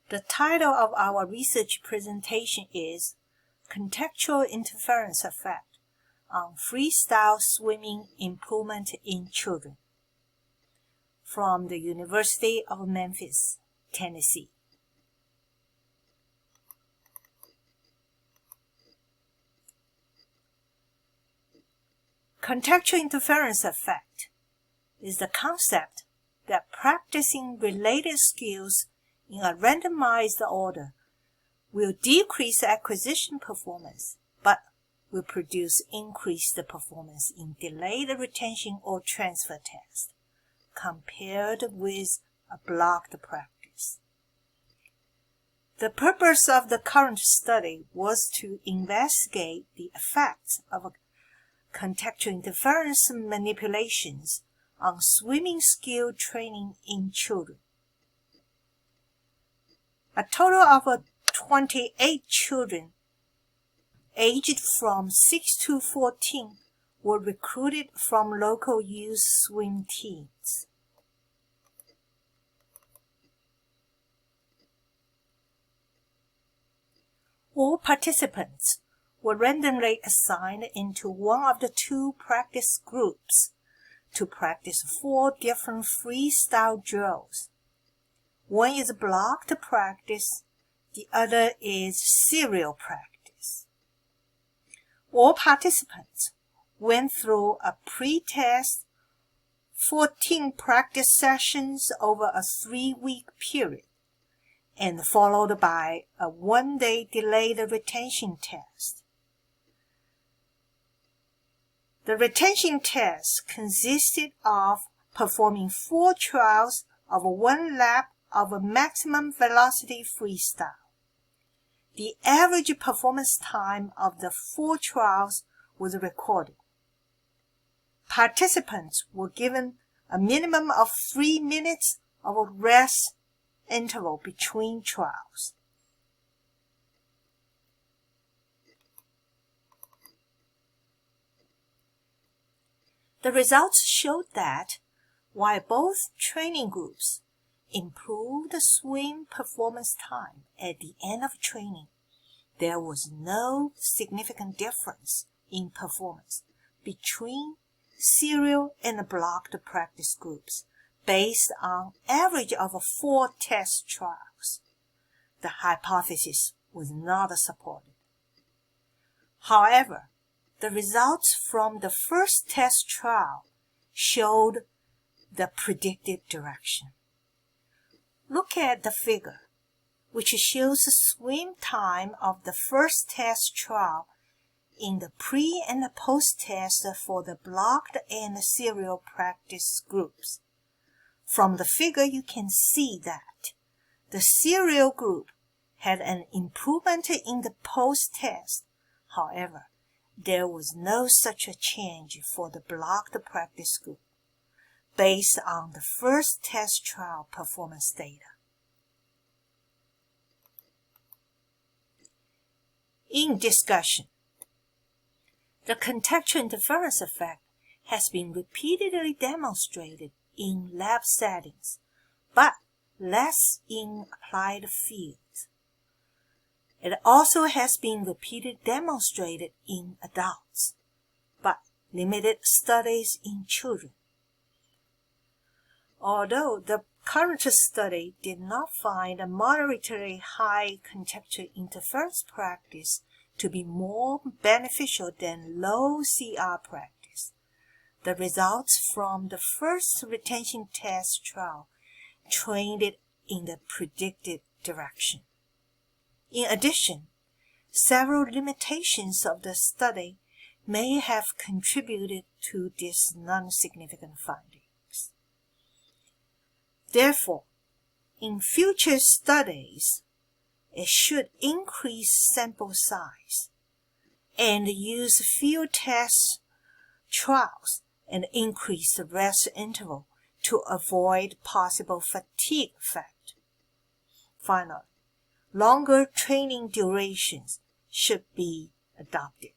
The title of our research presentation is Contextual Interference Effect on Freestyle Swimming Improvement in Children from the University of Memphis, Tennessee. Contextual interference effect is the concept that practicing related skills in a randomized order will decrease acquisition performance, but will produce increased performance in delayed retention or transfer test compared with a blocked practice. The purpose of the current study was to investigate the effects of contextual interference manipulations on swimming skill training in children. A total of 28 children aged from 6 to 14 were recruited from local youth swim teams. All participants were randomly assigned into one of the two practice groups to practice 4 different freestyle drills. One is blocked practice, the other is serial practice. All participants went through a pre-test 14 practice sessions over a 3-week period and followed by a 1-day delayed retention test. The retention test consisted of performing 4 trials of 1 lap of a maximum velocity freestyle. The average performance time of the 4 trials was recorded. Participants were given a minimum of 3 minutes of a rest interval between trials. The results showed that while both training groups improved the swim performance time at the end of training, there was no significant difference in performance between serial and blocked practice groups based on average of 4 test trials. The hypothesis was not supported. However, the results from the first test trial showed the predicted direction. Look at the figure, which shows the swim time of the first test trial in the pre- and post-test for the blocked and serial practice groups. From the figure, you can see that the serial group had an improvement in the post-test. However, there was no such a change for the blocked practice group based on the first test trial performance data. In discussion, the contextual interference effect has been repeatedly demonstrated in lab settings, but less in applied fields. It also has been repeatedly demonstrated in adults, but limited studies in children. Although the current study did not find a moderately high contextual interference practice to be more beneficial than low CR practice, the results from the first retention test trial trended in the predicted direction. In addition, several limitations of the study may have contributed to these non-significant findings. Therefore, in future studies, it should increase sample size and use field test trials and increase the rest interval to avoid possible fatigue effect. Finally, longer training durations should be adopted.